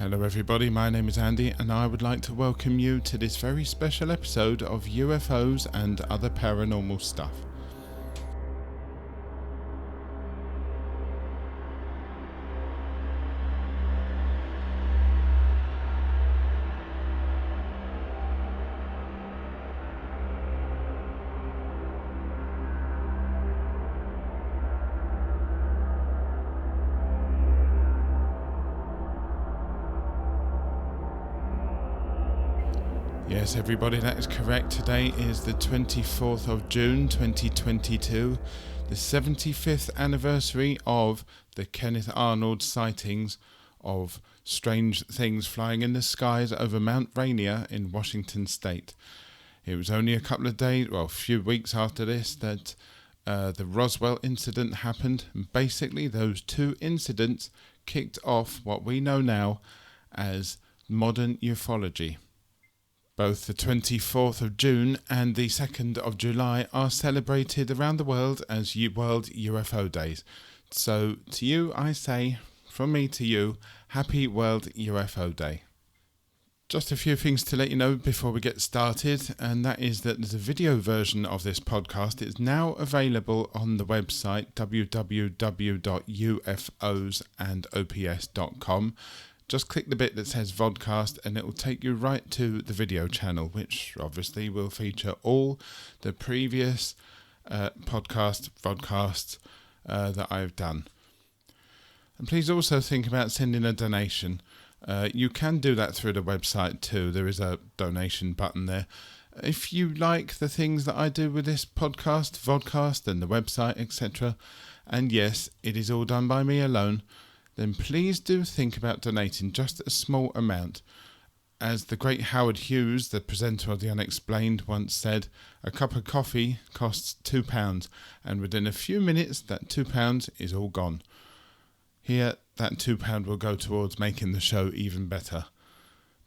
Hello everybody, my name is Andy and I would like to welcome you to this very special episode of UFOs and other paranormal stuff. Yes everybody, that is correct. Today is the 24th of June 2022, the 75th anniversary of the Kenneth Arnold sightings of strange things flying in the skies over Mount Rainier in Washington State. It was only a couple of days, a few weeks after this that the Roswell incident happened, and basically those two incidents kicked off what we know now as modern ufology. Both the 24th of June and the 2nd of July are celebrated around the world as World UFO days. So to you I say, from me to you, happy World UFO Day. Just a few things to let you know before we get started, and that is that the video version of this podcast is now available on the website www.ufosandops.com. Just click the bit that says vodcast and it will take you right to the video channel, which obviously will feature all the previous vodcasts that I've done. And please also think about sending a donation. You can do that through the website too. There is a donation button there. If you like the things that I do with this podcast, vodcast and the website, etc., and yes, it is all done by me alone, then please do think about donating just a small amount. As the great Howard Hughes, the presenter of The Unexplained, once said, a cup of coffee costs £2, and within a few minutes that £2 is all gone. Here, that £2 will go towards making the show even better.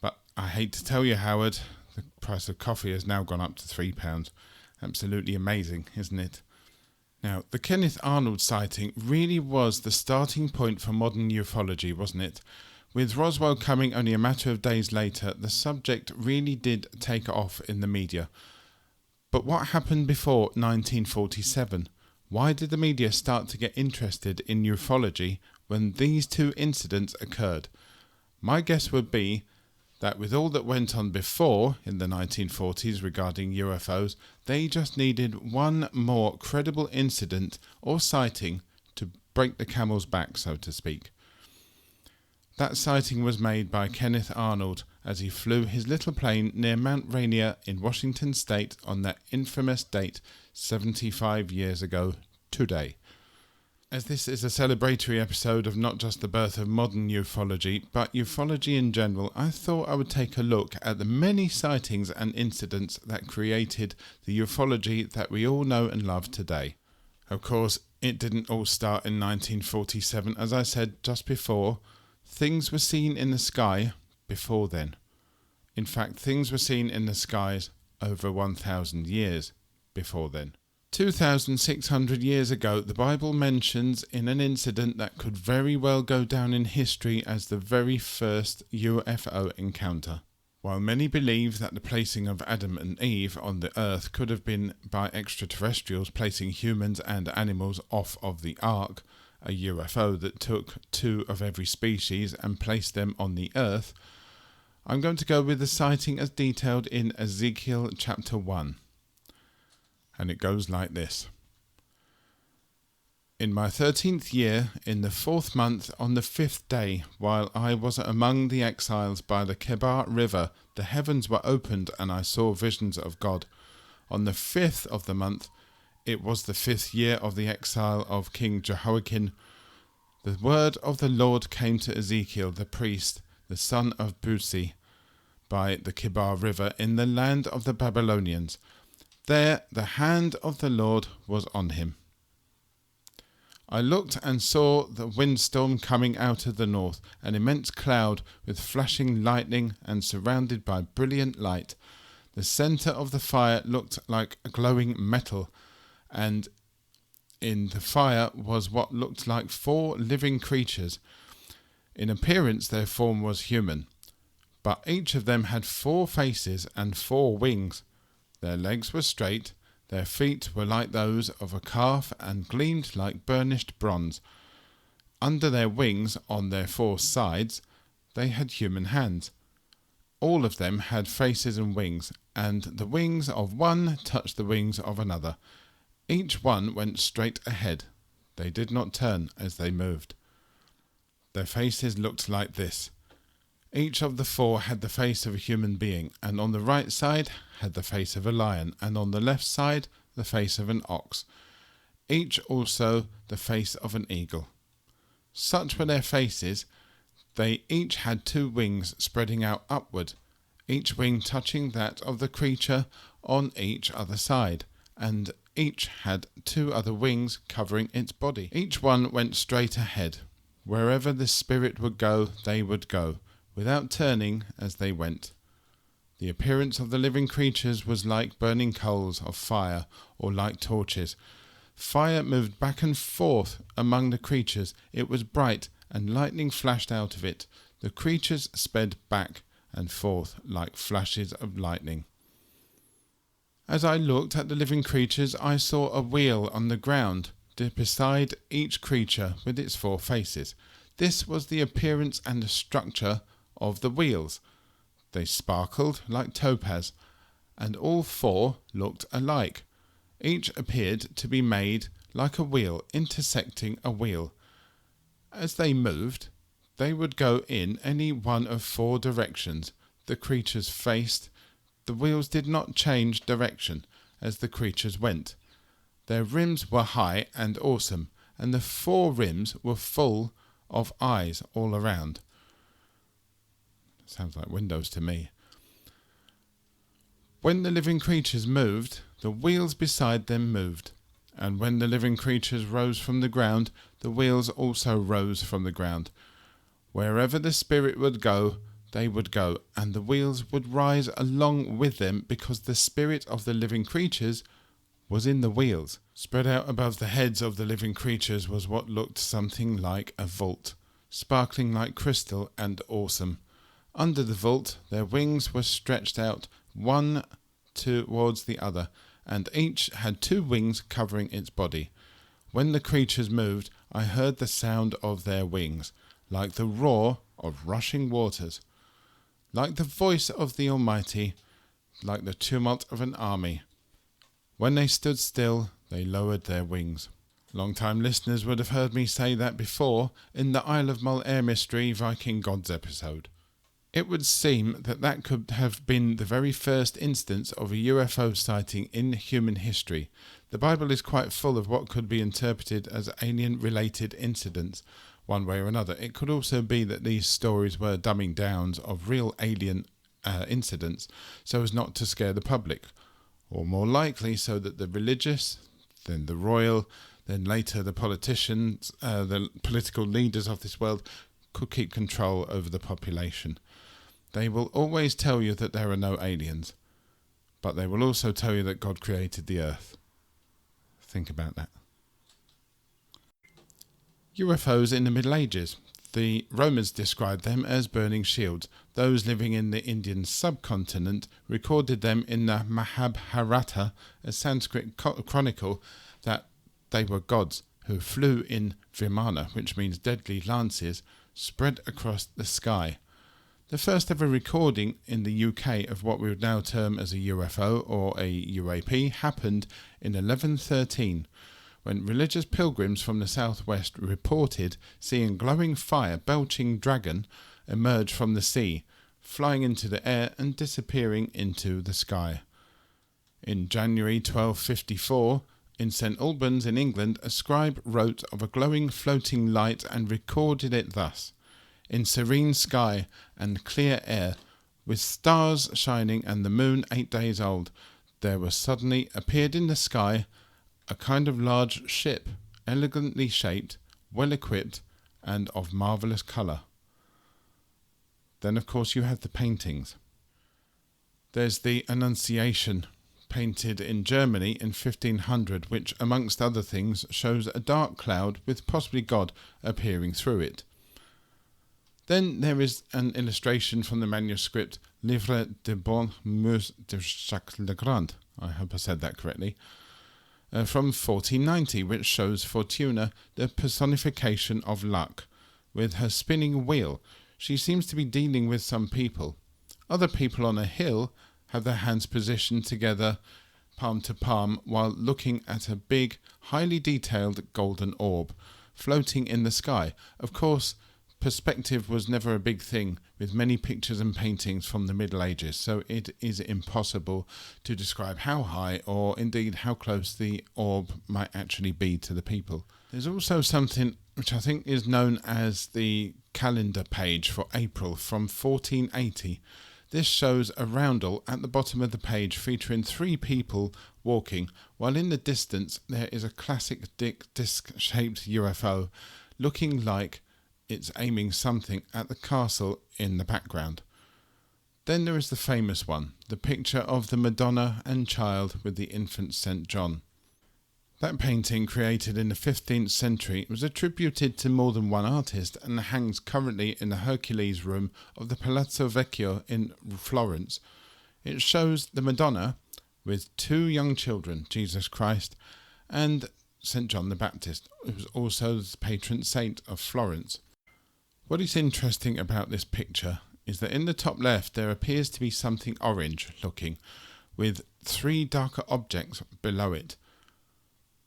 But I hate to tell you, Howard, the price of coffee has now gone up to £3. Absolutely amazing, isn't it? Now, the Kenneth Arnold sighting really was the starting point for modern ufology, wasn't it? With Roswell coming only a matter of days later, the subject really did take off in the media. But what happened before 1947? Why did the media start to get interested in ufology when these two incidents occurred? My guess would be that with all that went on before in the 1940s regarding UFOs, they just needed one more credible incident or sighting to break the camel's back, so to speak. That sighting was made by Kenneth Arnold as he flew his little plane near Mount Rainier in Washington State on that infamous date 75 years ago today. As this is a celebratory episode of not just the birth of modern ufology, but ufology in general, I thought I would take a look at the many sightings and incidents that created the ufology that we all know and love today. Of course, it didn't all start in 1947, as I said just before. Things were seen in the sky before then. In fact, things were seen in the skies over 1,000 years before then. 2,600 years ago, the Bible mentions in an incident that could very well go down in history as the very first UFO encounter. While many believe that the placing of Adam and Eve on the earth could have been by extraterrestrials placing humans and animals off of the ark, a UFO that took two of every species and placed them on the earth, I'm going to go with the sighting as detailed in Ezekiel chapter 1. And it goes like this. In my 13th year, in the 4th month, on the 5th day, while I was among the exiles by the Kebar river, the heavens were opened, and I saw visions of God. On the 5th of the month, it was the 5th year of the exile of King Jehoiakim, the word of the Lord came to Ezekiel the priest, the son of Buzi, by the Kebar river in the land of the Babylonians. There the hand of the Lord was on him. I looked and saw the windstorm coming out of the north, an immense cloud with flashing lightning and surrounded by brilliant light. The centre of the fire looked like a glowing metal, and in the fire was what looked like 4 living creatures. In appearance their form was human, but each of them had 4 faces and 4 wings. Their legs were straight, their feet were like those of a calf and gleamed like burnished bronze. Under their wings, on their 4 sides, they had human hands. All of them had faces and wings, and the wings of one touched the wings of another. Each one went straight ahead. They did not turn as they moved. Their faces looked like this. Each of the 4 had the face of a human being, and on the right side had the face of a lion, and on the left side the face of an ox. Each also the face of an eagle. Such were their faces. They each had 2 wings spreading out upward, each wing touching that of the creature on each other side, and each had 2 other wings covering its body. Each one went straight ahead. Wherever the spirit would go, they would go, without turning as they went. The appearance of the living creatures was like burning coals of fire, or like torches. Fire moved back and forth among the creatures. It was bright, and lightning flashed out of it. The creatures sped back and forth like flashes of lightning. As I looked at the living creatures, I saw a wheel on the ground, beside each creature with its 4 faces. This was the appearance and the structure of the wheels. They sparkled like topaz, and all 4 looked alike. Each appeared to be made like a wheel intersecting a wheel. As they moved, they would go in any one of 4 directions the creatures faced. The wheels did not change direction as the creatures went. Their rims were high and awesome, and the 4 rims were full of eyes all around. Sounds like windows to me. When the living creatures moved, the wheels beside them moved, and when the living creatures rose from the ground, the wheels also rose from the ground. Wherever the spirit would go, they would go, and the wheels would rise along with them, because the spirit of the living creatures was in the wheels. Spread out above the heads of the living creatures was what looked something like a vault, sparkling like crystal and awesome. Under the vault their wings were stretched out, one towards the other, and each had 2 wings covering its body. When the creatures moved, I heard the sound of their wings, like the roar of rushing waters, like the voice of the Almighty, like the tumult of an army. When they stood still, they lowered their wings. Long-time listeners would have heard me say that before in the Isle of Mull Air Mystery Viking Gods episode. It would seem that that could have been the very first instance of a UFO sighting in human history. The Bible is quite full of what could be interpreted as alien-related incidents, one way or another. It could also be that these stories were dumbing downs of real alien incidents so as not to scare the public, or more likely so that the religious, then the royal, then later the politicians, the political leaders of this world could keep control over the population. They will always tell you that there are no aliens, but they will also tell you that God created the earth. Think about that. UFOs in the Middle Ages. The Romans described them as burning shields. Those living in the Indian subcontinent recorded them in the Mahabharata, a Sanskrit chronicle, that they were gods who flew in Vimana, which means deadly lances, spread across the sky. The first ever recording in the UK of what we would now term as a UFO or a UAP happened in 1113, when religious pilgrims from the southwest reported seeing glowing fire belching dragon emerge from the sea, flying into the air and disappearing into the sky. In January 1254, in St Albans in England, a scribe wrote of a glowing floating light and recorded it thus: "In serene sky and clear air, with stars shining and the moon 8 days old, there was suddenly appeared in the sky a kind of large ship, elegantly shaped, well equipped, and of marvellous colour." Then of course you have the paintings. There's the Annunciation, painted in Germany in 1500, which amongst other things shows a dark cloud with possibly God appearing through it. Then there is an illustration from the manuscript Livre de Bon Mœurs de Jacques Legrand, I hope I said that correctly, from 1490, which shows Fortuna, the personification of luck. With her spinning wheel, she seems to be dealing with some people. Other people on a hill have their hands positioned together, palm to palm, while looking at a big, highly detailed golden orb floating in the sky. Of course, perspective was never a big thing with many pictures and paintings from the Middle Ages, so it is impossible to describe how high or indeed how close the orb might actually be to the people. There's also something which I think is known as the calendar page for April from 1480. This shows a roundel at the bottom of the page featuring 3 people walking, while in the distance there is a classic disc-shaped UFO looking like it's aiming something at the castle in the background. Then there is the famous one, the picture of the Madonna and child with the infant St. John. That painting, created in the 15th century, was attributed to more than one artist and hangs currently in the Hercules room of the Palazzo Vecchio in Florence. It shows the Madonna with 2 young children, Jesus Christ and St. John the Baptist, who was also the patron saint of Florence. What is interesting about this picture is that in the top left there appears to be something orange looking, with 3 darker objects below it.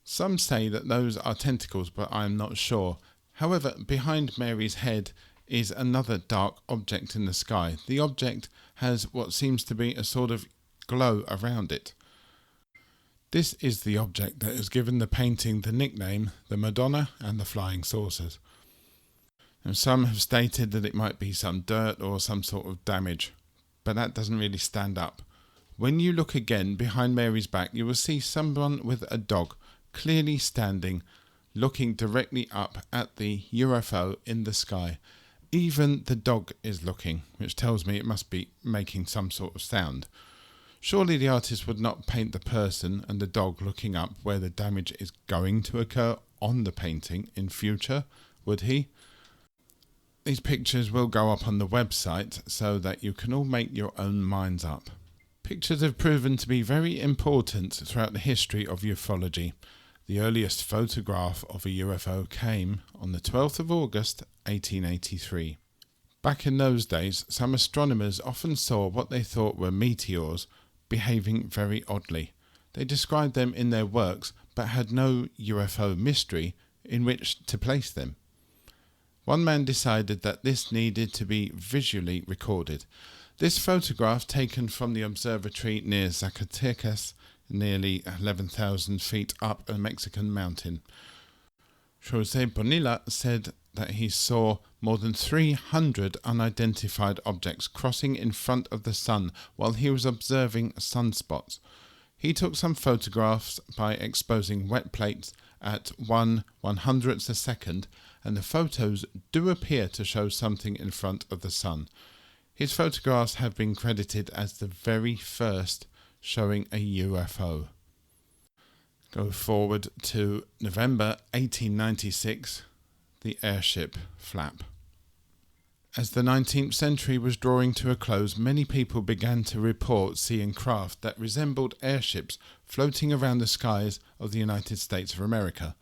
Some say that those are tentacles, but I am not sure. However, behind Mary's head is another dark object in the sky. The object has what seems to be a sort of glow around it. This is the object that has given the painting the nickname the Madonna and the Flying Saucers. And some have stated that it might be some dirt or some sort of damage, but that doesn't really stand up. When you look again behind Mary's back, you will see someone with a dog clearly standing, looking directly up at the UFO in the sky. Even the dog is looking, which tells me it must be making some sort of sound. Surely the artist would not paint the person and the dog looking up where the damage is going to occur on the painting in future, would he? These pictures will go up on the website so that you can all make your own minds up. Pictures have proven to be very important throughout the history of ufology. The earliest photograph of a UFO came on the 12th of August 1883. Back in those days, some astronomers often saw what they thought were meteors behaving very oddly. They described them in their works but had no UFO mystery in which to place them. One man decided that this needed to be visually recorded. This photograph, taken from the observatory near Zacatecas, nearly 11,000 feet up a Mexican mountain. José Bonilla said that he saw more than 300 unidentified objects crossing in front of the sun while he was observing sunspots. He took some photographs by exposing wet plates at 1/100th a second, and the photos do appear to show something in front of the sun. His photographs have been credited as the very first showing a UFO. Go forward to November 1896, the airship flap. As the 19th century was drawing to a close, many people began to report seeing craft that resembled airships floating around the skies of the United States of America.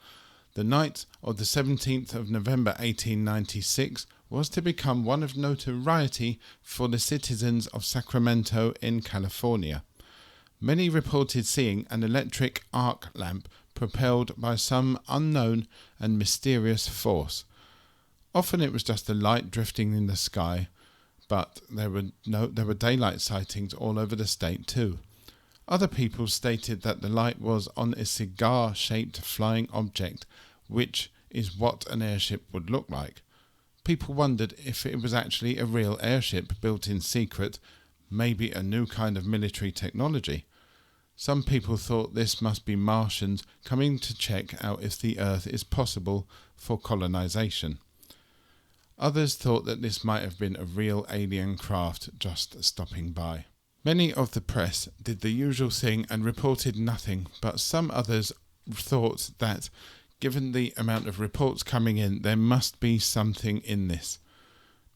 The night of the 17th of November 1896 was to become one of notoriety for the citizens of Sacramento in California. Many reported seeing an electric arc lamp propelled by some unknown and mysterious force. Often it was just a light drifting in the sky, but there were daylight sightings all over the state too. Other people stated that the light was on a cigar-shaped flying object, which is what an airship would look like. People wondered if it was actually a real airship built in secret, maybe a new kind of military technology. Some people thought this must be Martians coming to check out if the Earth is possible for colonization. Others thought that this might have been a real alien craft just stopping by. Many of the press did the usual thing and reported nothing, but some others thought that, given the amount of reports coming in, there must be something in this.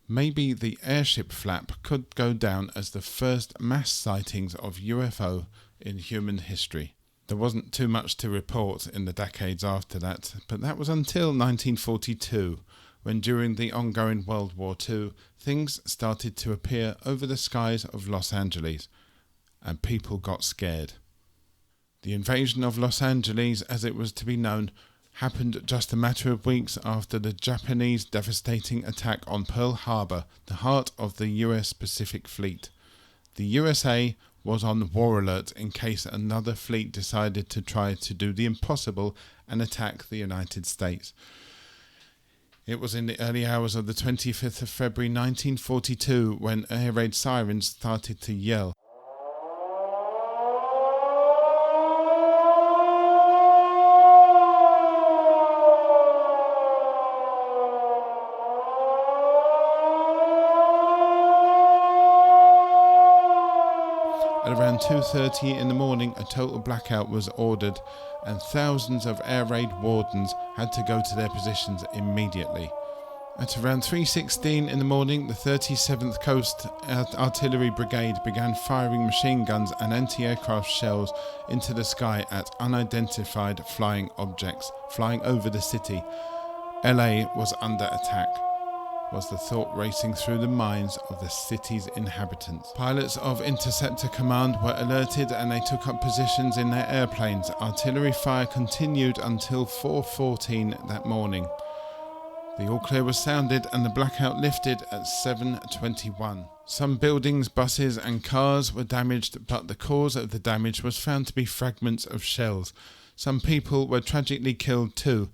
maybe the airship flap could go down as the first mass sightings of UFO in human history. There wasn't too much to report in the decades after that, but that was until 1942, when during the ongoing World War II, things started to appear over the skies of Los Angeles, and people got scared. The invasion of Los Angeles, as it was to be known, happened just a matter of weeks after the Japanese devastating attack on Pearl Harbor, the heart of the US Pacific Fleet. The USA was on war alert in case another fleet decided to try to do the impossible and attack the United States. It was in the early hours of the 25th of February 1942 when air raid sirens started to yell. At around 2:30 in the morning, a total blackout was ordered and thousands of air raid wardens had to go to their positions immediately. At around 3:16 in the morning, the 37th Coast Artillery Brigade began firing machine guns and anti-aircraft shells into the sky at unidentified flying objects flying over the city. LA was under attack, was the thought racing through the minds of the city's inhabitants. Pilots of Interceptor Command were alerted and they took up positions in their airplanes. Artillery fire continued until 4:14 that morning. The all clear was sounded and the blackout lifted at 7:21. Some buildings, buses and cars were damaged, but the cause of the damage was found to be fragments of shells. Some people were tragically killed too,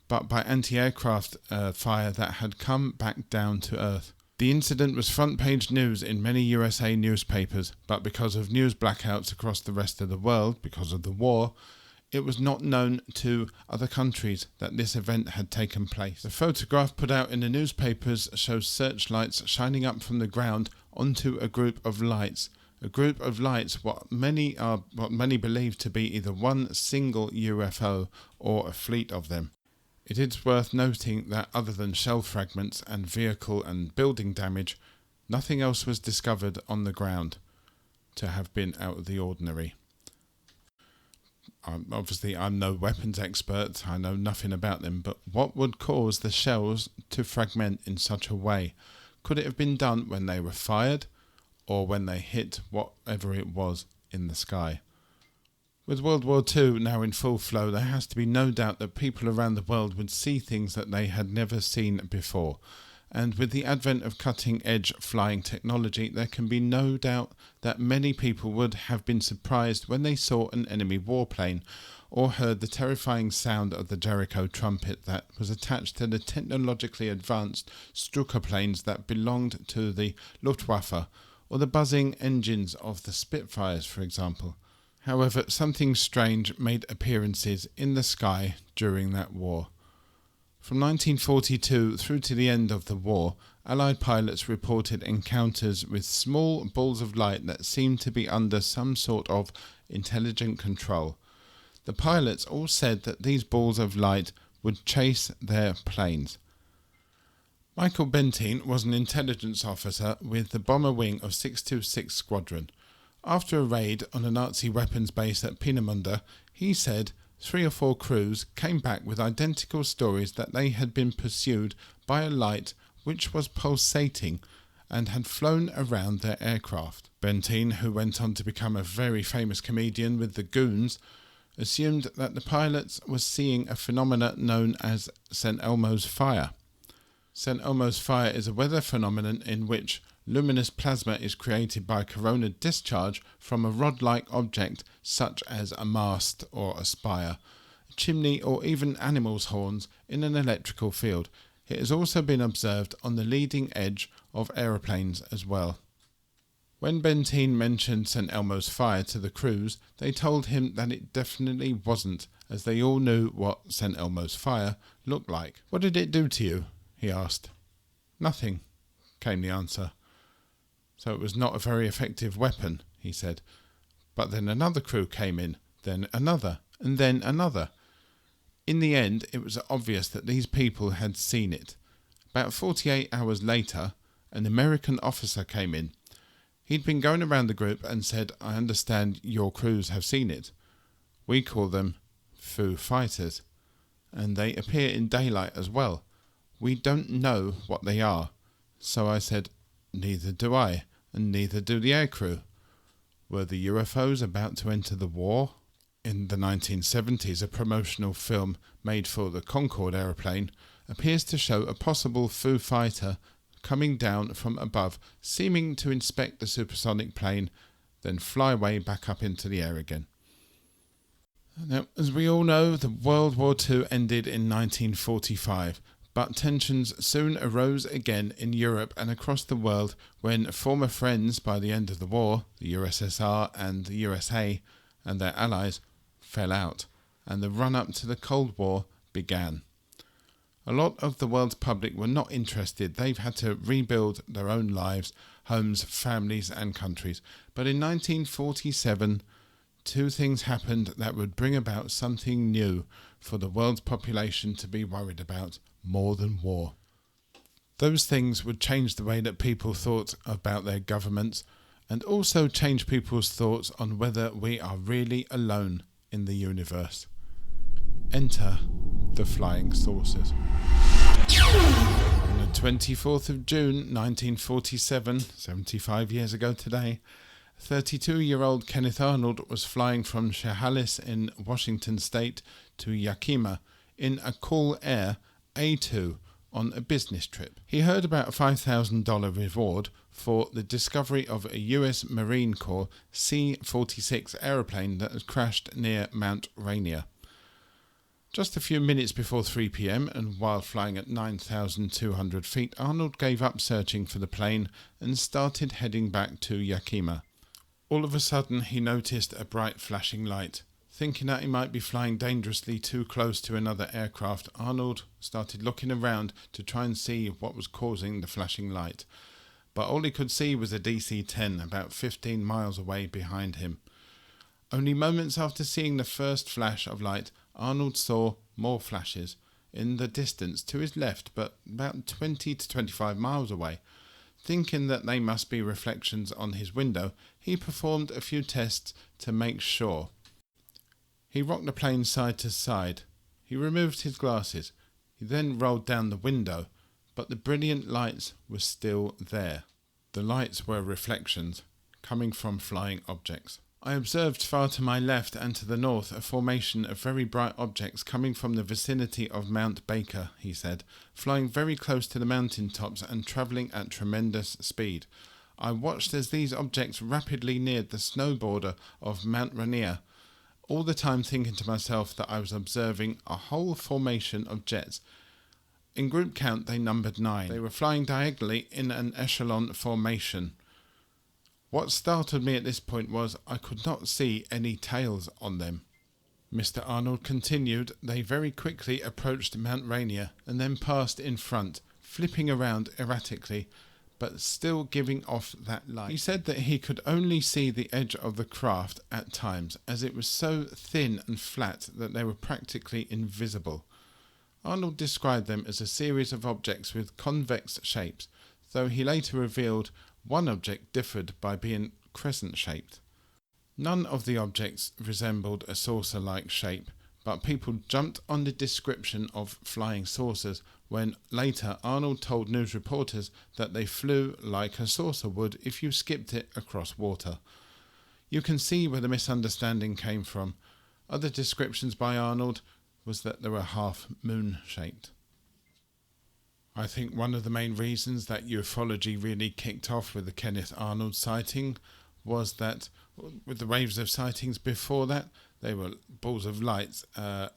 but by anti-aircraft fire that had come back down to earth. The incident was front-page news in many USA newspapers, but because of news blackouts across the rest of the world, because of the war, it was not known to other countries that this event had taken place. The photograph put out in the newspapers shows searchlights shining up from the ground onto a group of lights. A group of lights, what many believe to be either one single UFO or a fleet of them. It is worth noting that other than shell fragments and vehicle and building damage, nothing else was discovered on the ground to have been out of the ordinary. Obviously, I'm no weapons expert, I know nothing about them, but what would cause the shells to fragment in such a way? Could it have been done when they were fired or when they hit whatever it was in the sky? With World War II now in full flow, there has to be no doubt that people around the world would see things that they had never seen before. And with the advent of cutting-edge flying technology, there can be no doubt that many people would have been surprised when they saw an enemy warplane or heard the terrifying sound of the Jericho trumpet that was attached to the technologically advanced Stuka planes that belonged to the Luftwaffe, or the buzzing engines of the Spitfires, for example. However, something strange made appearances in the sky during that war. From 1942 through to the end of the war, Allied pilots reported encounters with small balls of light that seemed to be under some sort of intelligent control. The pilots all said that these balls of light would chase their planes. Michael Bentine was an intelligence officer with the bomber wing of 626 Squadron. After a raid on a Nazi weapons base at Peenemünde, he said 3 or 4 crews came back with identical stories that they had been pursued by a light which was pulsating and had flown around their aircraft. Bentine, who went on to become a very famous comedian with the Goons, assumed that the pilots were seeing a phenomena known as St. Elmo's fire. St. Elmo's fire is a weather phenomenon in which luminous plasma is created by corona discharge from a rod-like object such as a mast or a spire, a chimney or even animals' horns in an electrical field. It has also been observed on the leading edge of aeroplanes as well. When Bentine mentioned St. Elmo's fire to the crews, they told him that it definitely wasn't, as they all knew what St. Elmo's fire looked like. "What did it do to you?" he asked. "Nothing," came the answer. "So it was not a very effective weapon," he said. But then another crew came in, then another, and then another. In the end, it was obvious that these people had seen it. About 48 hours later, an American officer came in. He'd been going around the group and said, "I understand your crews have seen it. We call them Foo Fighters, and they appear in daylight as well. We don't know what they are." So I said, "Neither do I, and neither do the aircrew." Were the UFOs about to enter the war? In the 1970s, a promotional film made for the Concorde aeroplane appears to show a possible Foo Fighter coming down from above, seeming to inspect the supersonic plane, then fly away back up into the air again. Now, as we all know, the World War II ended in 1945, but tensions soon arose again in Europe and across the world when former friends by the end of the war, the USSR and the USA and their allies, fell out, and the run-up to the Cold War began. A lot of the world's public were not interested. They've had to rebuild their own lives, homes, families and countries. But in 1947, two things happened that would bring about something new for the world's population to be worried about more than war. Those things would change the way that people thought about their governments and also change people's thoughts on whether we are really alone in the universe. Enter the flying saucers. On the 24th of June 1947, 75 years ago today, 32-year-old Kenneth Arnold was flying from Chehalis in Washington state to Yakima in a Cool Air A2 on a business trip. He heard about a $5,000 reward for the discovery of a US Marine Corps C-46 aeroplane that had crashed near Mount Rainier. Just a few minutes before 3 p.m. and while flying at 9,200 feet, Arnold gave up searching for the plane and started heading back to Yakima. All of a sudden he noticed a bright flashing light. Thinking that he might be flying dangerously too close to another aircraft, Arnold started looking around to try and see what was causing the flashing light. But all he could see was a DC-10 about 15 miles away behind him. Only moments after seeing the first flash of light, Arnold saw more flashes in the distance to his left, but about 20 to 25 miles away. Thinking that they must be reflections on his window, he performed a few tests to make sure. He rocked the plane side to side. He removed his glasses. He then rolled down the window, but the brilliant lights were still there. The lights were reflections coming from flying objects. I observed far to my left and to the north a formation of very bright objects coming from the vicinity of Mount Baker, he said, flying very close to the mountain tops and travelling at tremendous speed. I watched as these objects rapidly neared the snow border of Mount Rainier, all the time thinking to myself that I was observing a whole formation of jets. In group count they numbered 9. They were flying diagonally in an echelon formation. What startled me at this point was I could not see any tails on them. Mr. Arnold continued. They very quickly approached Mount Rainier and then passed in front, flipping around erratically, but still giving off that light. He said that he could only see the edge of the craft at times, as it was so thin and flat that they were practically invisible. Arnold described them as a series of objects with convex shapes, though he later revealed one object differed by being crescent-shaped. None of the objects resembled a saucer-like shape, but people jumped on the description of flying saucers when later Arnold told news reporters that they flew like a saucer would if you skipped it across water. You can see where the misunderstanding came from. Other descriptions by Arnold was that they were half moon-shaped. I think one of the main reasons that UFOlogy really kicked off with the Kenneth Arnold sighting was that with the waves of sightings before that, they were balls of light,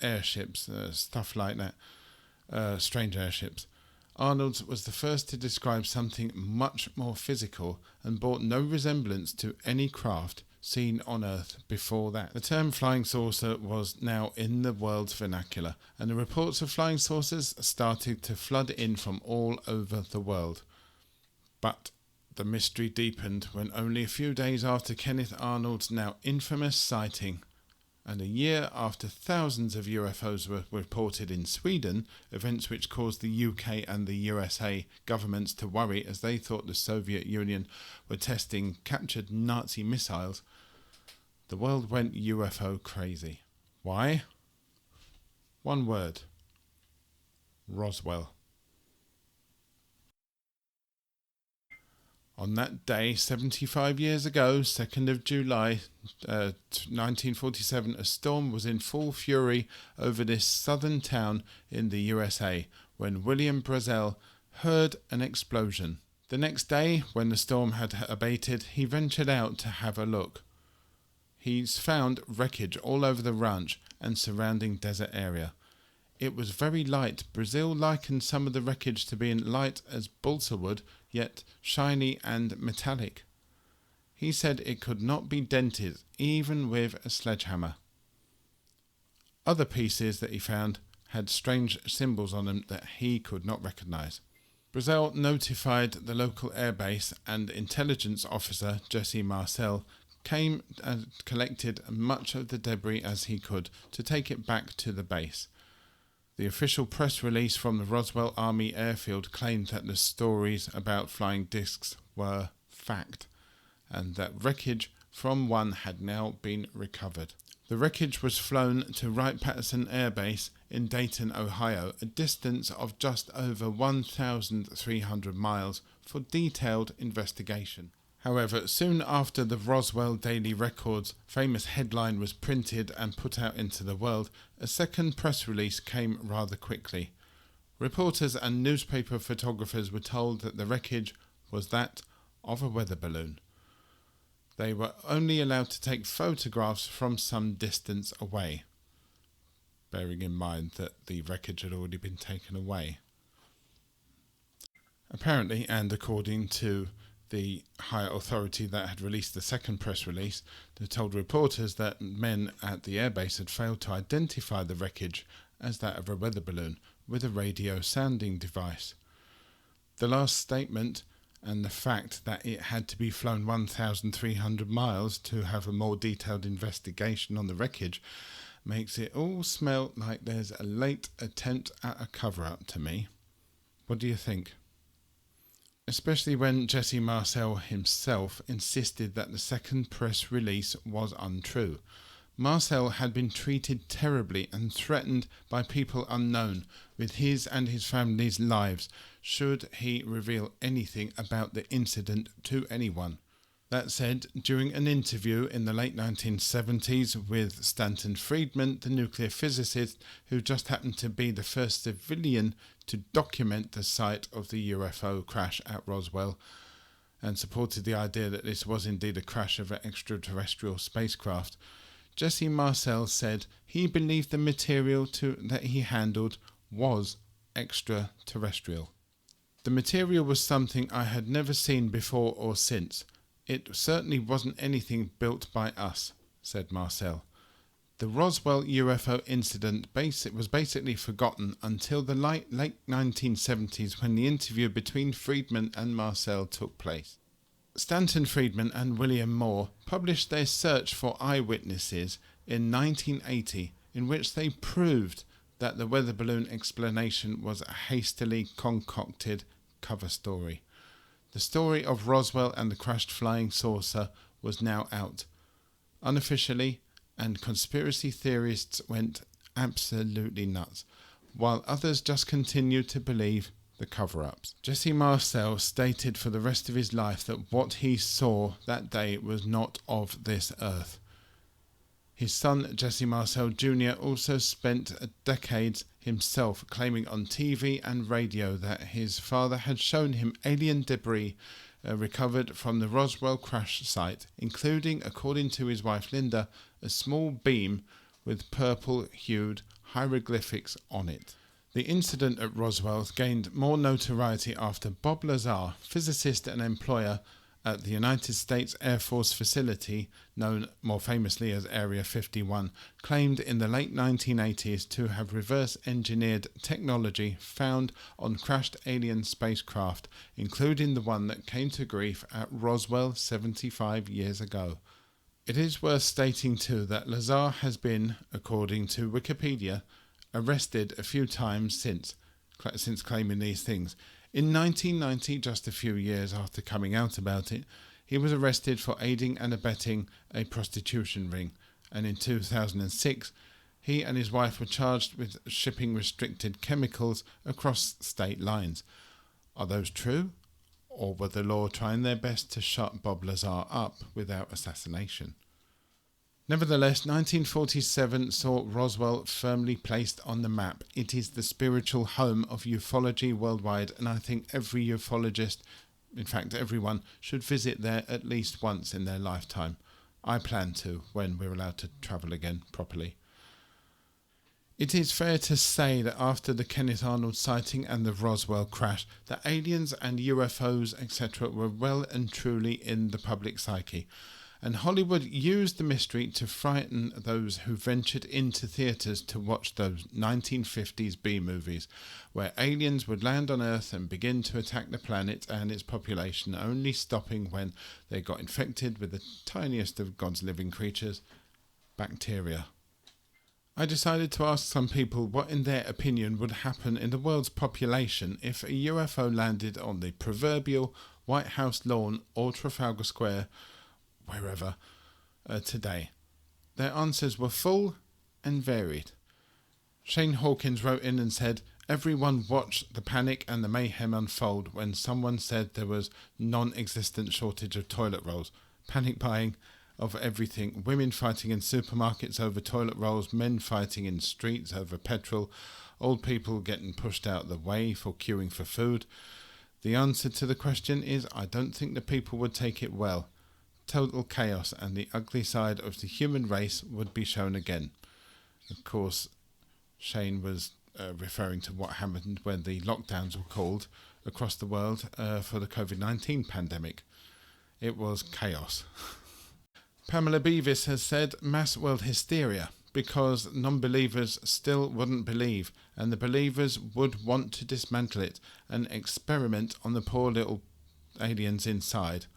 airships, stuff like that, strange airships. Arnold's was the first to describe something much more physical and bore no resemblance to any craft seen on Earth before that. The term flying saucer was now in the world's vernacular, and the reports of flying saucers started to flood in from all over the world. But the mystery deepened when only a few days after Kenneth Arnold's now infamous sighting, And a year after thousands of UFOs were reported in Sweden, events which caused the UK and the USA governments to worry as they thought the Soviet Union were testing captured Nazi missiles, the world went UFO crazy. Why? One word. Roswell. On that day, 75 years ago, 2nd of July 1947, a storm was in full fury over this southern town in the USA when William Brazel heard an explosion. The next day, when the storm had abated, he ventured out to have a look. He's found wreckage all over the ranch and surrounding desert area. It was very light. Brazil likened some of the wreckage to being light as balsa wood, yet shiny and metallic. He said it could not be dented, even with a sledgehammer. Other pieces that he found had strange symbols on them that he could not recognize. Brazil notified the local airbase, and intelligence officer Jesse Marcel came and collected much of the debris as he could to take it back to the base. The official press release from the Roswell Army Airfield claimed that the stories about flying discs were fact, and that wreckage from one had now been recovered. The wreckage was flown to Wright-Patterson Air Base in Dayton, Ohio, a distance of just over 1,300 miles, for detailed investigation. However, soon after the Roswell Daily Record's famous headline was printed and put out into the world, a second press release came rather quickly. Reporters and newspaper photographers were told that the wreckage was that of a weather balloon. They were only allowed to take photographs from some distance away, bearing in mind that the wreckage had already been taken away. Apparently, and according to the higher authority that had released the second press release, they told reporters that men at the airbase had failed to identify the wreckage as that of a weather balloon with a radio sounding device. The last statement and the fact that it had to be flown 1,300 miles to have a more detailed investigation on the wreckage makes it all smell like there's a late attempt at a cover-up to me. What do you think? Especially when Jesse Marcel himself insisted that the second press release was untrue. Marcel had been treated terribly and threatened by people unknown with his and his family's lives should he reveal anything about the incident to anyone. That said, during an interview in the late 1970s with Stanton Friedman, the nuclear physicist who just happened to be the first civilian to document the site of the UFO crash at Roswell, and supported the idea that this was indeed a crash of an extraterrestrial spacecraft, Jesse Marcel said he believed the material that he handled was extraterrestrial. The material was something I had never seen before or since. It certainly wasn't anything built by us, said Marcel. The Roswell UFO incident was basically forgotten until the late 1970s when the interview between Friedman and Marcel took place. Stanton Friedman and William Moore published their search for eyewitnesses in 1980, in which they proved that the weather balloon explanation was a hastily concocted cover story. The story of Roswell and the crashed flying saucer was now out, unofficially, and conspiracy theorists went absolutely nuts, while others just continued to believe the cover-ups. Jesse Marcel stated for the rest of his life that what he saw that day was not of this earth. His son, Jesse Marcel Jr., also spent decades himself claiming on TV and radio that his father had shown him alien debris recovered from the Roswell crash site, including, according to his wife Linda, a small beam with purple-hued hieroglyphics on it. The incident at Roswell gained more notoriety after Bob Lazar, physicist and employer at the United States Air Force facility, known more famously as Area 51, claimed in the late 1980s to have reverse-engineered technology found on crashed alien spacecraft, including the one that came to grief at Roswell 75 years ago. It is worth stating too that Lazar has been, according to Wikipedia, arrested a few times since claiming these things. In 1990, just a few years after coming out about it, he was arrested for aiding and abetting a prostitution ring, and in 2006 he and his wife were charged with shipping restricted chemicals across state lines. Are those true? Or were the law trying their best to shut Bob Lazar up without assassination? Nevertheless, 1947 saw Roswell firmly placed on the map. It is the spiritual home of ufology worldwide, and I think every ufologist, in fact everyone, should visit there at least once in their lifetime. I plan to, when we're allowed to travel again properly. It is fair to say that after the Kenneth Arnold sighting and the Roswell crash, that aliens and UFOs, etc., were well and truly in the public psyche. And Hollywood used the mystery to frighten those who ventured into theatres to watch those 1950s B-movies, where aliens would land on Earth and begin to attack the planet and its population, only stopping when they got infected with the tiniest of God's living creatures, bacteria. I decided to ask some people what in their opinion would happen in the world's population if a UFO landed on the proverbial White House lawn or Trafalgar Square, wherever, today. Their answers were full and varied. Shane Hawkins wrote in and said, "Everyone watched the panic and the mayhem unfold when someone said there was non-existent shortage of toilet rolls, panic buying of everything, women fighting in supermarkets over toilet rolls, men fighting in streets over petrol, old people getting pushed out the way for queuing for food. The answer to the question is I don't think the people would take it well. Total chaos and the ugly side of the human race would be shown again." Of course, Shane was referring to what happened when the lockdowns were called across the world for the COVID-19 pandemic. It was chaos. Pamela Beavis has said mass world hysteria because non-believers still wouldn't believe and the believers would want to dismantle it and experiment on the poor little aliens inside.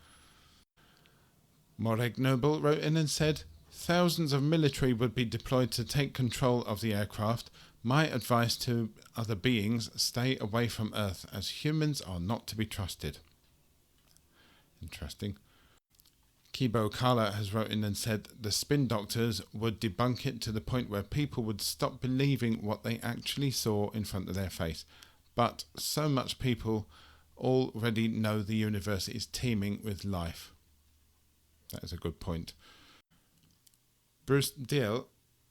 Morag Noble wrote in and said, "Thousands of military would be deployed to take control of the aircraft. My advice to other beings, stay away from Earth as humans are not to be trusted." Interesting. Kibo Kala has wrote in and said the spin doctors would debunk it to the point where people would stop believing what they actually saw in front of their face. But so much people already know the universe is teeming with life. That is a good point. Bruce Deal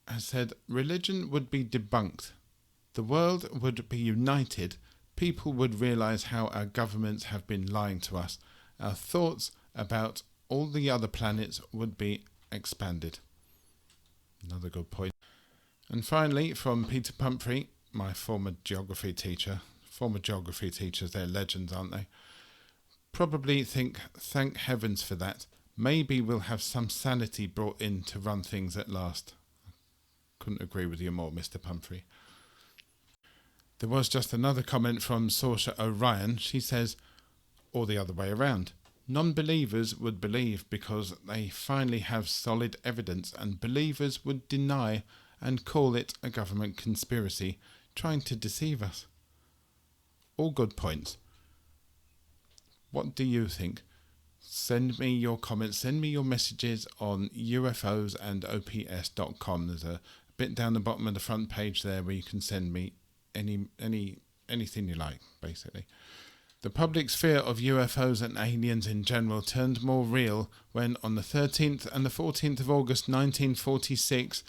has said religion would be debunked. The world would be united. People would realise how our governments have been lying to us. Our thoughts about all the other planets would be expanded. Another good point. And finally, from Peter Pumphrey, my former geography teacher. Former geography teachers, they're legends, aren't they? Probably think, thank heavens for that. Maybe we'll have some sanity brought in to run things at last. Couldn't agree with you more, Mr. Pumphrey. There was just another comment from Saoirse O'Ryan. She says, or the other way around. Non-believers would believe because they finally have solid evidence, and believers would deny and call it a government conspiracy trying to deceive us. All good points. What do you think? Send me your comments, send me your messages on UFOs and OPS.com. There's a bit down the bottom of the front page there where you can send me anything you like, basically. The public's fear of UFOs and aliens in general turned more real when on the 13th and the 14th of August 1946,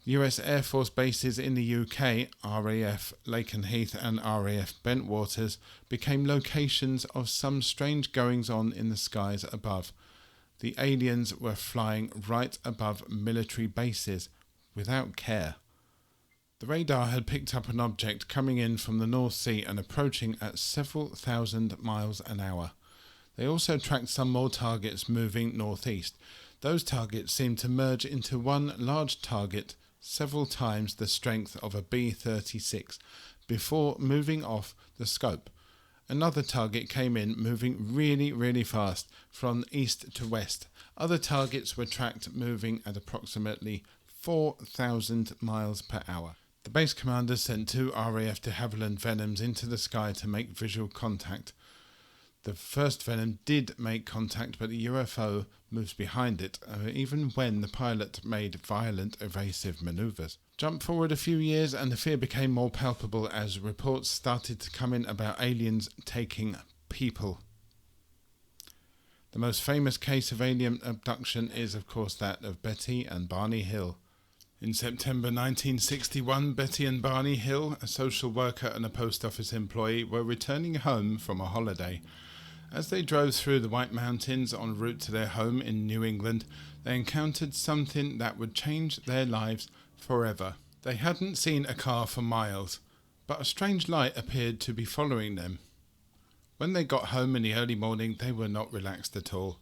US Air Force bases in the UK, RAF Lakenheath and RAF Bentwaters, became locations of some strange goings-on in the skies above. The aliens were flying right above military bases, without care. The radar had picked up an object coming in from the North Sea and approaching at several thousand miles an hour. They also tracked some more targets moving northeast. Those targets seemed to merge into one large target, several times the strength of a B-36, before moving off the scope. Another target came in moving really, really fast from east to west. Other targets were tracked moving at approximately 4,000 miles per hour. The base commander sent 2 RAF de Havilland Venoms into the sky to make visual contact. The first Venom did make contact, but the UFO moves behind it, even when the pilot made violent evasive manoeuvres. Jump forward a few years and the fear became more palpable as reports started to come in about aliens taking people. The most famous case of alien abduction is, of course, that of Betty and Barney Hill. In September 1961, Betty and Barney Hill, a social worker and a post office employee, were returning home from a holiday. As they drove through the White Mountains en route to their home in New England, they encountered something that would change their lives forever. They hadn't seen a car for miles, but a strange light appeared to be following them. When they got home in the early morning, they were not relaxed at all.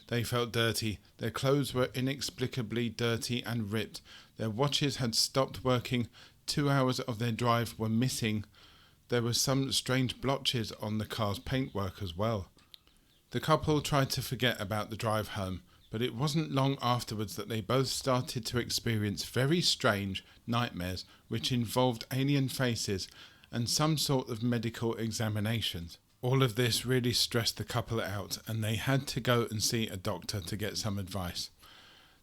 They felt dirty. Their clothes were inexplicably dirty and ripped. Their watches had stopped working. 2 hours of their drive were missing. There were some strange blotches on the car's paintwork as well. The couple tried to forget about the drive home, but it wasn't long afterwards that they both started to experience very strange nightmares which involved alien faces and some sort of medical examinations. All of this really stressed the couple out, and they had to go and see a doctor to get some advice.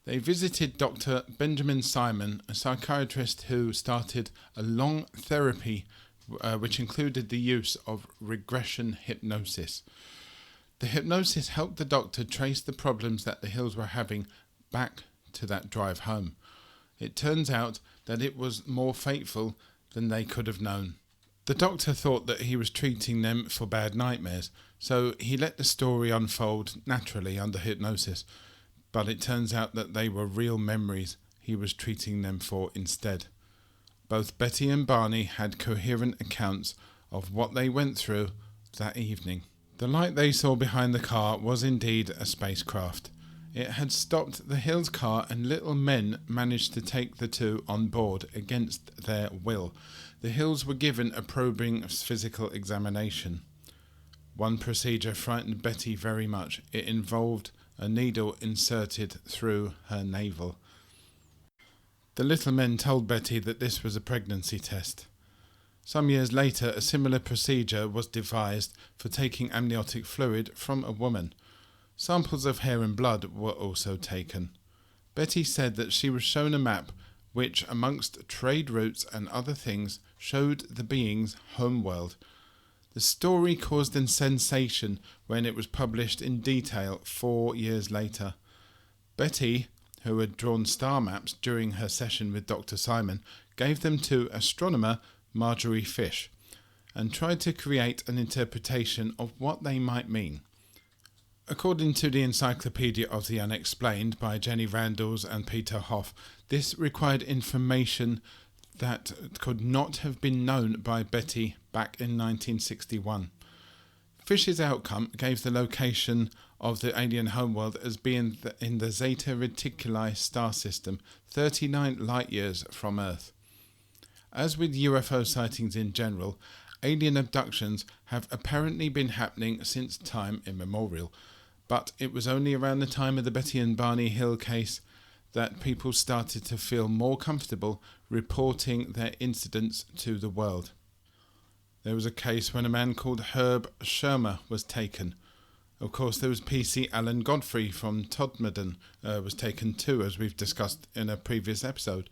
They visited Dr. Benjamin Simon, a psychiatrist who started a long therapy which included the use of regression hypnosis. The hypnosis helped the doctor trace the problems that the Hills were having back to that drive home. It turns out that it was more fateful than they could have known. The doctor thought that he was treating them for bad nightmares, so he let the story unfold naturally under hypnosis, but it turns out that they were real memories he was treating them for instead. Both Betty and Barney had coherent accounts of what they went through that evening. The light they saw behind the car was indeed a spacecraft. It had stopped the Hills' car, and little men managed to take the two on board against their will. The Hills were given a probing physical examination. One procedure frightened Betty very much. It involved a needle inserted through her navel. The little men told Betty that this was a pregnancy test. Some years later, a similar procedure was devised for taking amniotic fluid from a woman. Samples of hair and blood were also taken. Betty said that she was shown a map which, amongst trade routes and other things, showed the being's homeworld. The story caused a sensation when it was published in detail 4 years later. Betty, who had drawn star maps during her session with Dr. Simon, gave them to astronomer Marjorie Fish and tried to create an interpretation of what they might mean. According to the Encyclopedia of the Unexplained by Jenny Randalls and Peter Hoff, this required information that could not have been known by Betty back in 1961. Fish's outcome gave the location of the alien homeworld as being in the Zeta Reticuli star system, 39 light-years from Earth. As with UFO sightings in general, alien abductions have apparently been happening since time immemorial, but it was only around the time of the Betty and Barney Hill case that people started to feel more comfortable reporting their incidents to the world. There was a case when a man called Herb Shermer was taken. Of course, there was PC Alan Godfrey from Todmorden was taken too, as we've discussed in a previous episode.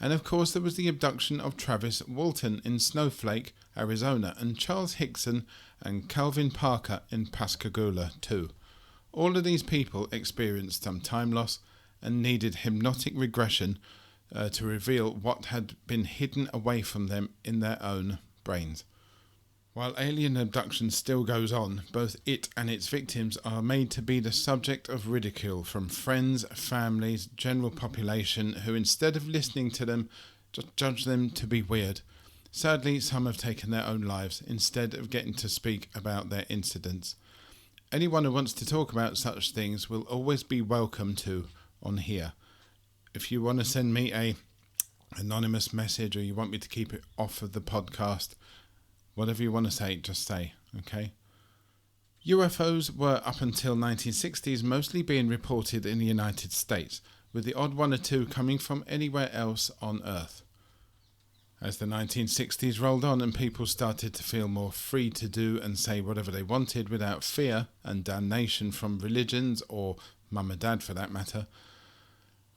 And of course there was the abduction of Travis Walton in Snowflake, Arizona, and Charles Hickson and Calvin Parker in Pascagoula too. All of these people experienced some time loss and needed hypnotic regression to reveal what had been hidden away from them in their own brains. While alien abduction still goes on, both it and its victims are made to be the subject of ridicule from friends, families, general population, who instead of listening to them, just judge them to be weird. Sadly, some have taken their own lives instead of getting to speak about their incidents. Anyone who wants to talk about such things will always be welcome to on here. If you want to send me a anonymous message or you want me to keep it off of the podcast, whatever you want to say, just say. Okay. UFOs were up until 1960s mostly being reported in the United States, with the odd one or two coming from anywhere else on Earth. As the 1960s rolled on and people started to feel more free to do and say whatever they wanted without fear and damnation from religions or mum and dad for that matter,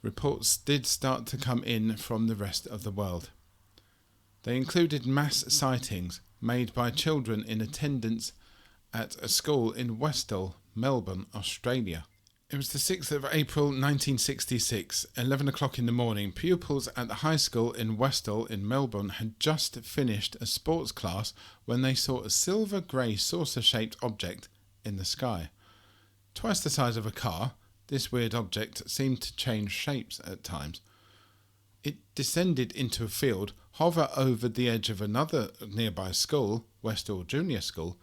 reports did start to come in from the rest of the world. They included mass sightings made by children in attendance at a school in Westall, Melbourne, Australia. It was the 6th of April 1966, 11 o'clock in the morning. Pupils at the high school in Westall in Melbourne had just finished a sports class when they saw a silver-grey saucer-shaped object in the sky. Twice the size of a car, this weird object seemed to change shapes at times. It descended into a field, hover over the edge of another nearby school, Westall Junior School,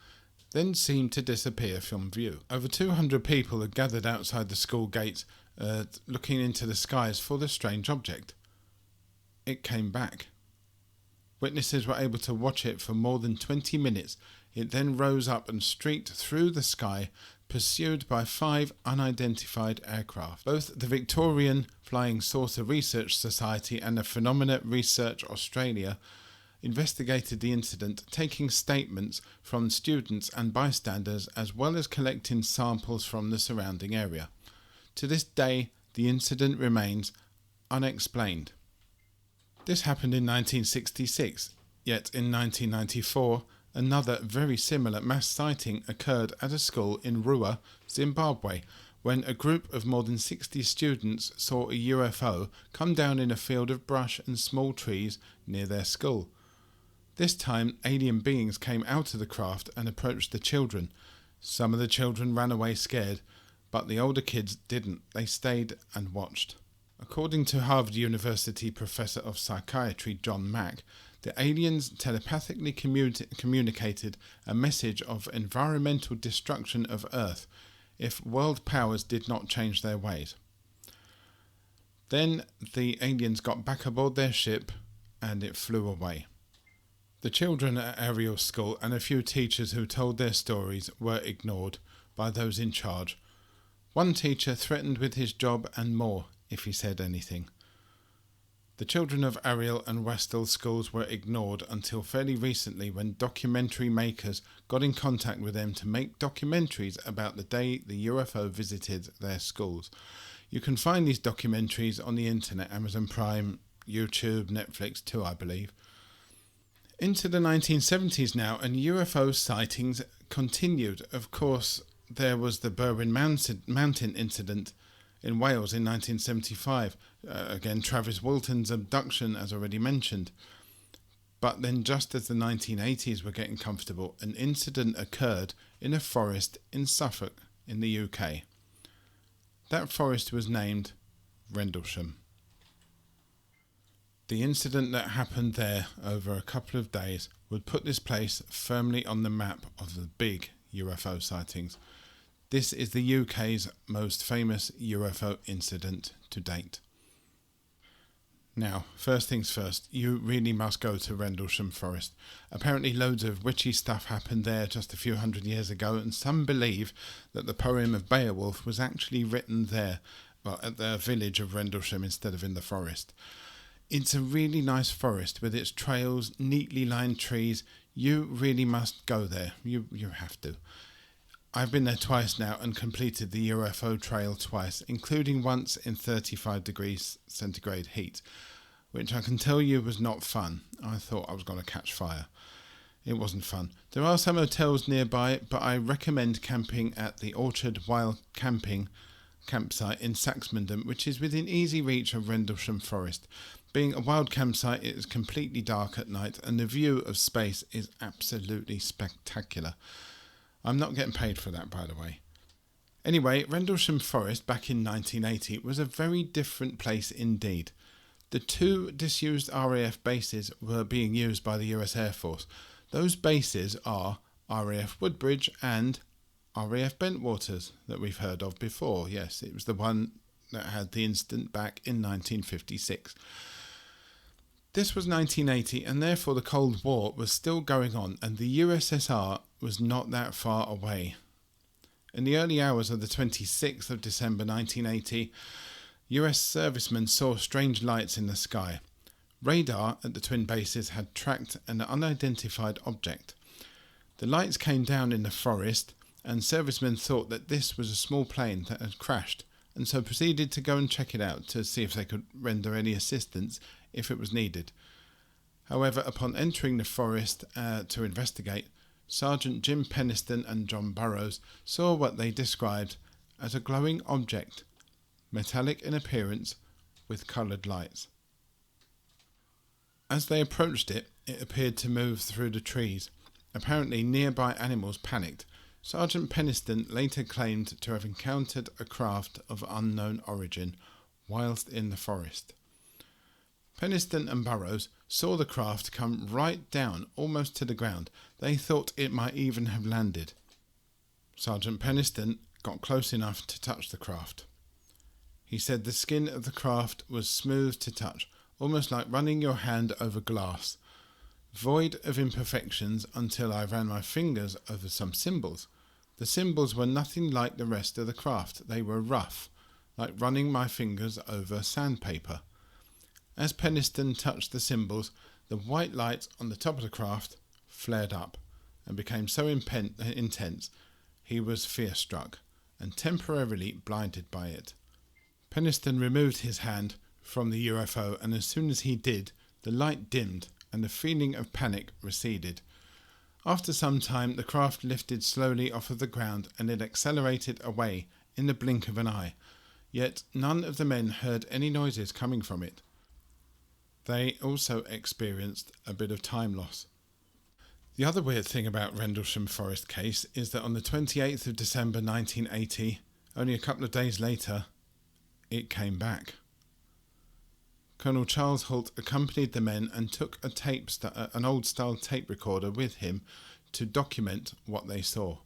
then seemed to disappear from view. Over 200 people had gathered outside the school gates, looking into the skies for the strange object. It came back. Witnesses were able to watch it for more than 20 minutes. It then rose up and streaked through the sky, pursued by 5 unidentified aircraft. Both the Victorian Flying Saucer Research Society and the Phenomena Research Australia investigated the incident, taking statements from students and bystanders as well as collecting samples from the surrounding area. To this day, the incident remains unexplained. This happened in 1966, yet in 1994, another very similar mass sighting occurred at a school in Rua, Zimbabwe, when a group of more than 60 students saw a UFO come down in a field of brush and small trees near their school. This time, alien beings came out of the craft and approached the children. Some of the children ran away scared, but the older kids didn't. They stayed and watched. According to Harvard University professor of psychiatry John Mack, the aliens telepathically communicated a message of environmental destruction of Earth if world powers did not change their ways. Then the aliens got back aboard their ship and it flew away. The children at Ariel's school and a few teachers who told their stories were ignored by those in charge. One teacher threatened with his job and more if he said anything. The children of Ariel and Westall schools were ignored until fairly recently, when documentary makers got in contact with them to make documentaries about the day the UFO visited their schools. You can find these documentaries on the internet, Amazon Prime, YouTube, Netflix too, I believe. Into the 1970s now, and UFO sightings continued. Of course, there was the Berwyn Mountain incident in Wales in 1975. Again, Travis Walton's abduction, as already mentioned. But then, just as the 1980s were getting comfortable, an incident occurred in a forest in Suffolk, in the UK. That forest was named Rendlesham. The incident that happened there over a couple of days would put this place firmly on the map of the big UFO sightings. This is the UK's most famous UFO incident to date. Now, first things first, you really must go to Rendlesham Forest. Apparently loads of witchy stuff happened there just a few hundred years ago, and some believe that the poem of Beowulf was actually written there, well, at the village of Rendlesham instead of in the forest. It's a really nice forest with its trails, neatly lined trees. You really must go there. You have to. I've been there twice now and completed the UFO trail twice, including once in 35 degrees centigrade heat, which I can tell you was not fun. I thought I was going to catch fire. It wasn't fun. There are some hotels nearby, but I recommend camping at the Orchard Wild campsite in Saxmundham, which is within easy reach of Rendlesham Forest. Being a wild campsite, it is completely dark at night, and the view of space is absolutely spectacular. I'm not getting paid for that, by the way. Anyway, Rendlesham Forest back in 1980 was a very different place indeed. The 2 disused RAF bases were being used by the US Air Force. Those bases are RAF Woodbridge and RAF Bentwaters that we've heard of before. Yes, it was the one that had the incident back in 1956. This was 1980, and therefore the Cold War was still going on, and the USSR was not that far away. In the early hours of the 26th of December 1980, US servicemen saw strange lights in the sky. Radar at the twin bases had tracked an unidentified object. The lights came down in the forest, and servicemen thought that this was a small plane that had crashed, and so proceeded to go and check it out to see if they could render any assistance if it was needed. However, upon entering the forest to investigate, Sergeant Jim Peniston and John Burroughs saw what they described as a glowing object, metallic in appearance, with coloured lights. As they approached it, it appeared to move through the trees. Apparently, nearby animals panicked. Sergeant Peniston later claimed to have encountered a craft of unknown origin whilst in the forest. Peniston and Burroughs saw the craft come right down, almost to the ground. They thought it might even have landed. Sergeant Peniston got close enough to touch the craft. He said the skin of the craft was smooth to touch, almost like running your hand over glass, void of imperfections until I ran my fingers over some symbols. The symbols were nothing like the rest of the craft. They were rough, like running my fingers over sandpaper. As Peniston touched the symbols, the white light on the top of the craft flared up and became so intense he was fear-struck and temporarily blinded by it. Peniston removed his hand from the UFO, and as soon as he did, the light dimmed and the feeling of panic receded. After some time, the craft lifted slowly off of the ground and it accelerated away in the blink of an eye, yet none of the men heard any noises coming from it. They also experienced a bit of time loss. The other weird thing about Rendlesham Forest case is that on the 28th of December 1980, only a couple of days later, it came back. Colonel Charles Holt accompanied the men and took an old-style tape recorder with him to document what they saw.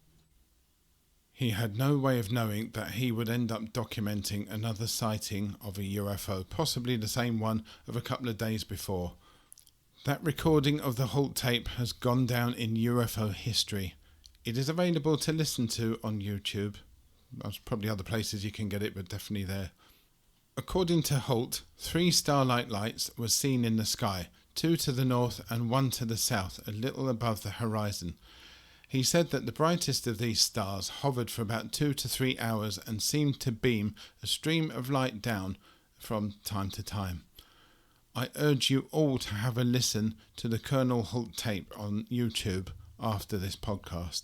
He had no way of knowing that he would end up documenting another sighting of a UFO, possibly the same one of a couple of days before. That recording of the Holt tape has gone down in UFO history. It is available to listen to on YouTube. There's probably other places you can get it, but definitely there. According to Holt, 3 starlight lights were seen in the sky, 2 to the north and 1 to the south, a little above the horizon. He said that the brightest of these stars hovered for about 2 to 3 hours and seemed to beam a stream of light down from time to time. I urge you all to have a listen to the Colonel Holt tape on YouTube after this podcast.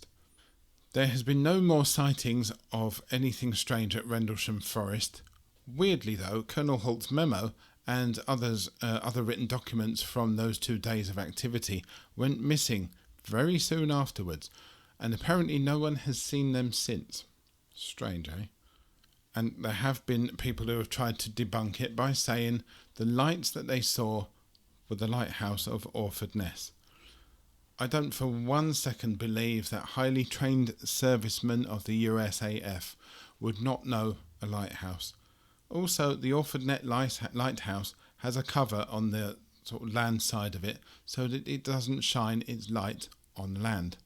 There has been no more sightings of anything strange at Rendlesham Forest. Weirdly though, Colonel Holt's memo and other written documents from those 2 days of activity went missing very soon afterwards, and apparently no one has seen them since. Strange, eh? And there have been people who have tried to debunk it by saying the lights that they saw were the lighthouse of Orford Ness. I don't for 1 second believe that highly trained servicemen of the USAF would not know a lighthouse. Also, the Orford Ness lighthouse has a cover on the sort of land side of it so that it doesn't shine its light on land.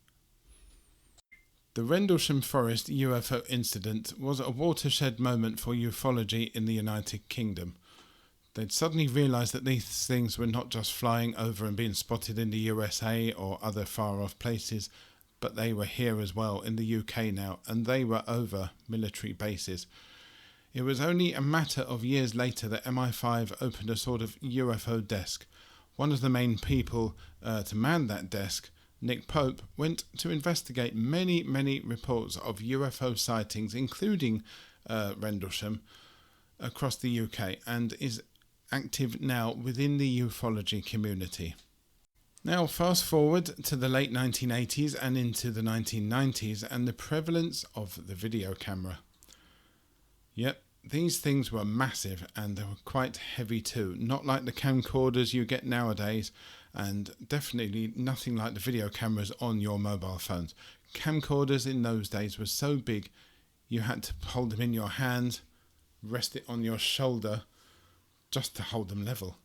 The Rendlesham Forest UFO incident was a watershed moment for ufology in the United Kingdom. They'd suddenly realised that these things were not just flying over and being spotted in the USA or other far-off places, but they were here as well in the UK now, and they were over military bases. It was only a matter of years later that MI5 opened a sort of UFO desk. One of the main people to man that desk, Nick Pope, went to investigate many reports of UFO sightings, including Rendlesham, across the UK, and is active now within the ufology community. Now fast forward to the late 1980s and into the 1990s and the prevalence of the video camera. Yep, these things were massive and they were quite heavy too, not like the camcorders you get nowadays, and definitely nothing like the video cameras on your mobile phones. Camcorders in those days were so big you had to hold them in your hand, rest it on your shoulder just to hold them level.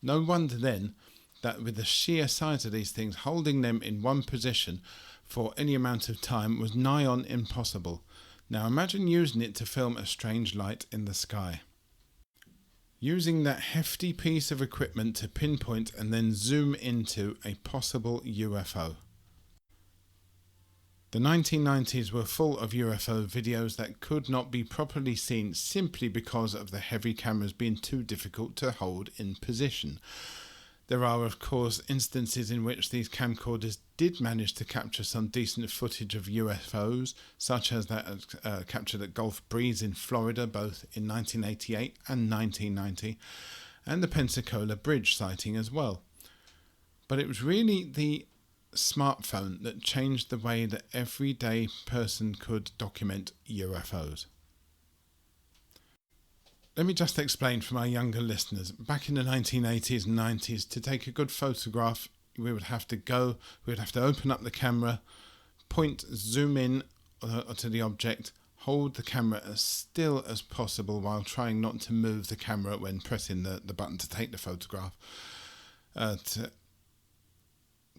No wonder then that with the sheer size of these things, holding them in one position for any amount of time was nigh on impossible. Now imagine using it to film a strange light in the sky. Using that hefty piece of equipment to pinpoint and then zoom into a possible UFO. The 1990s were full of UFO videos that could not be properly seen simply because of the heavy cameras being too difficult to hold in position. There are, of course, instances in which these camcorders did manage to capture some decent footage of UFOs, such as that captured at Gulf Breeze in Florida, both in 1988 and 1990, and the Pensacola Bridge sighting as well. But it was really the smartphone that changed the way that everyday person could document UFOs. Let me just explain for my younger listeners. Back in the 1980s and 90s, to take a good photograph, we would have to open up the camera, zoom in to the object, hold the camera as still as possible while trying not to move the camera when pressing the button to take the photograph. To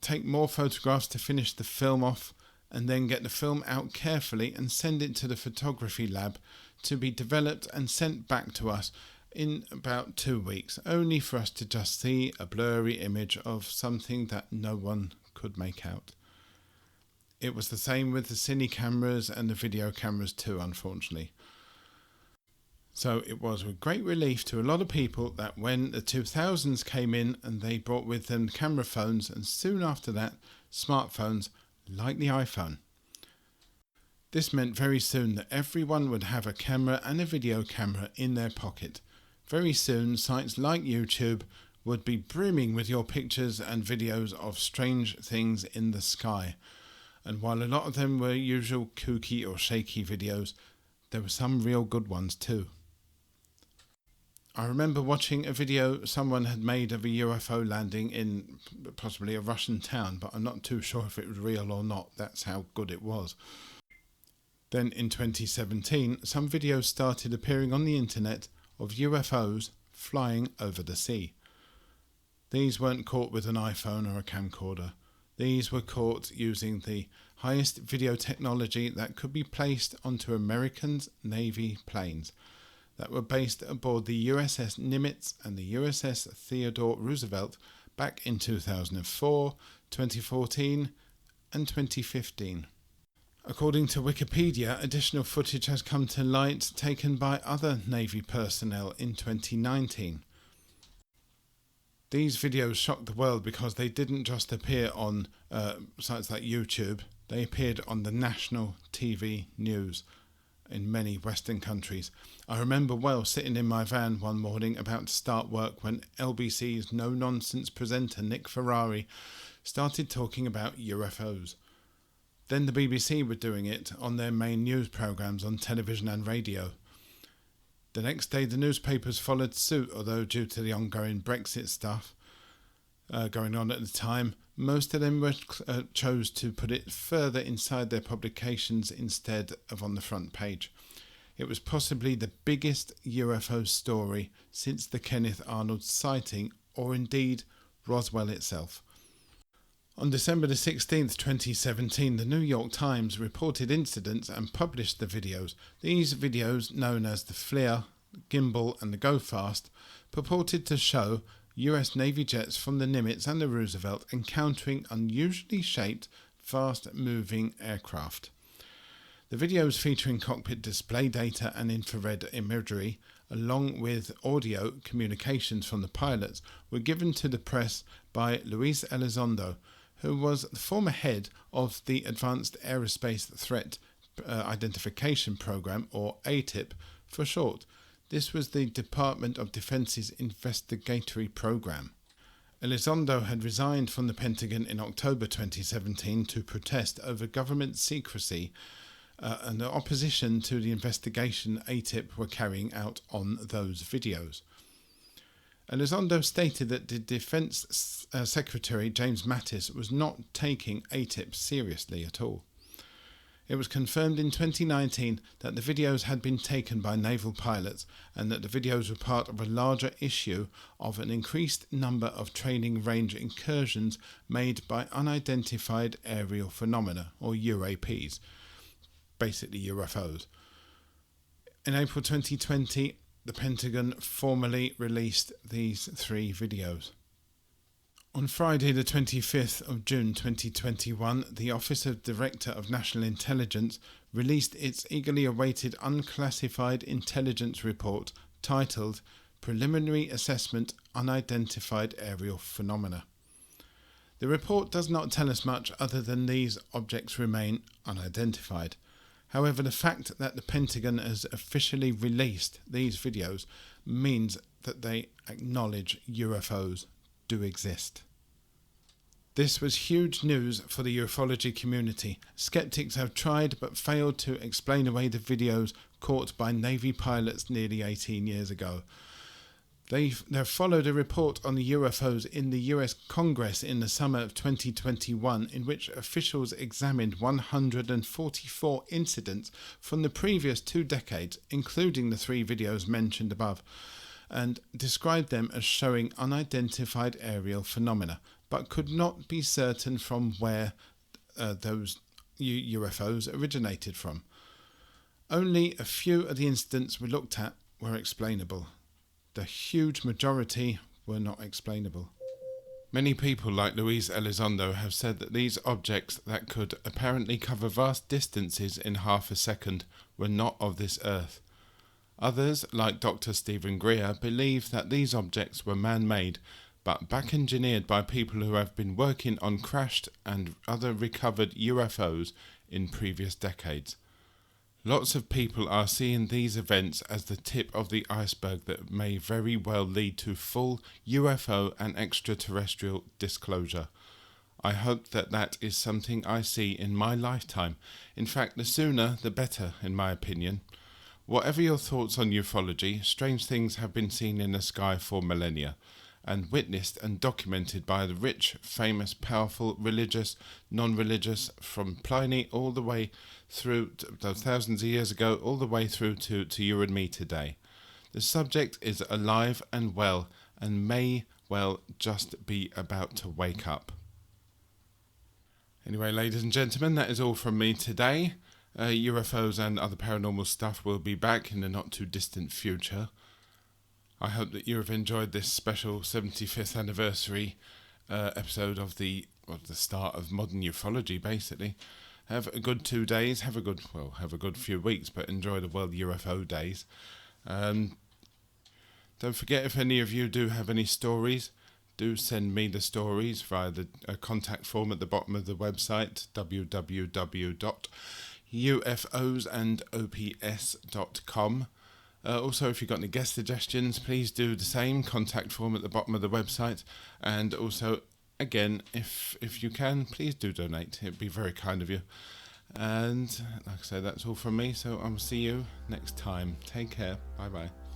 take more photographs to finish the film off, and then get the film out carefully and send it to the photography lab to be developed and sent back to us in about 2 weeks, only for us to just see a blurry image of something that no one could make out. It was the same with the cine cameras and the video cameras too, unfortunately. So it was with great relief to a lot of people that when the 2000s came in and they brought with them camera phones, and soon after that smartphones like the iPhone. This meant very soon that everyone would have a camera and a video camera in their pocket. Very soon sites like YouTube would be brimming with your pictures and videos of strange things in the sky. And while a lot of them were usual kooky or shaky videos, there were some real good ones too. I remember watching a video someone had made of a UFO landing in possibly a Russian town, but I'm not too sure if it was real or not. That's how good it was. Then in 2017, some videos started appearing on the internet of UFOs flying over the sea. These weren't caught with an iPhone or a camcorder. These were caught using the highest video technology that could be placed onto American Navy planes that were based aboard the USS Nimitz and the USS Theodore Roosevelt back in 2004, 2014 and 2015. According to Wikipedia, additional footage has come to light taken by other Navy personnel in 2019. These videos shocked the world because they didn't just appear on sites like YouTube, they appeared on the national TV news in many Western countries. I remember well sitting in my van one morning about to start work when LBC's no-nonsense presenter Nick Ferrari started talking about UFOs. Then the BBC were doing it on their main news programmes on television and radio. The next day the newspapers followed suit, although due to the ongoing Brexit stuff going on at the time, most of them chose to put it further inside their publications instead of on the front page. It was possibly the biggest UFO story since the Kenneth Arnold sighting, or indeed Roswell itself. On December the 16th, 2017, the New York Times reported incidents and published the videos. These videos, known as the FLIR, Gimbal and the Go Fast, purported to show US Navy jets from the Nimitz and the Roosevelt encountering unusually shaped, fast-moving aircraft. The videos featuring cockpit display data and infrared imagery, along with audio communications from the pilots, were given to the press by Luis Elizondo, who was the former head of the Advanced Aerospace Threat Identification Program, or ATIP for short. This was the Department of Defense's investigatory program. Elizondo had resigned from the Pentagon in October 2017 to protest over government secrecy and the opposition to the investigation ATIP were carrying out on those videos. Elizondo stated that the Defense Secretary James Mattis was not taking ATIP seriously at all. It was confirmed in 2019 that the videos had been taken by naval pilots and that the videos were part of a larger issue of an increased number of training range incursions made by unidentified aerial phenomena, or UAPs, basically UFOs. In April 2020, the Pentagon formally released these 3 videos. On Friday the 25th of June 2021, the Office of Director of National Intelligence released its eagerly awaited unclassified intelligence report titled Preliminary Assessment Unidentified Aerial Phenomena. The report does not tell us much other than these objects remain unidentified. However, the fact that the Pentagon has officially released these videos means that they acknowledge UFOs do exist. This was huge news for the ufology community. Skeptics have tried but failed to explain away the videos caught by Navy pilots nearly 18 years ago. They followed a report on the UFOs in the US Congress in the summer of 2021, in which officials examined 144 incidents from the previous 2 decades, including the 3 videos mentioned above, and described them as showing unidentified aerial phenomena, but could not be certain from where those UFOs originated from. Only a few of the incidents we looked at were explainable. The huge majority were not explainable. Many people like Luis Elizondo have said that these objects that could apparently cover vast distances in half a second were not of this earth. Others, like Dr. Stephen Greer, believe that these objects were man-made, but back-engineered by people who have been working on crashed and other recovered UFOs in previous decades. Lots of people are seeing these events as the tip of the iceberg that may very well lead to full UFO and extraterrestrial disclosure. I hope that that is something I see in my lifetime. In fact, the sooner the better, in my opinion. Whatever your thoughts on ufology, strange things have been seen in the sky for millennia, and witnessed and documented by the rich, famous, powerful, religious, non-religious, from Pliny all the way through to thousands of years ago, all the way through to you and me today. The subject is alive and well, and may well just be about to wake up. Anyway, ladies and gentlemen, that is all from me today. UFOs and other paranormal stuff will be back in the not too distant future. I hope that you have enjoyed this special 75th anniversary episode of the start of modern ufology, basically. Have a good 2 days, have a good few weeks, but enjoy the World UFO days. Don't forget, if any of you do have any stories, do send me the stories via the contact form at the bottom of the website, www.ufosandops.com. Also, if you've got any guest suggestions, please do the same, contact form at the bottom of the website. And also, again, if you can, please do donate. It'd be very kind of you. And like I said, that's all from me, so I'll see you next time. Take care. Bye bye.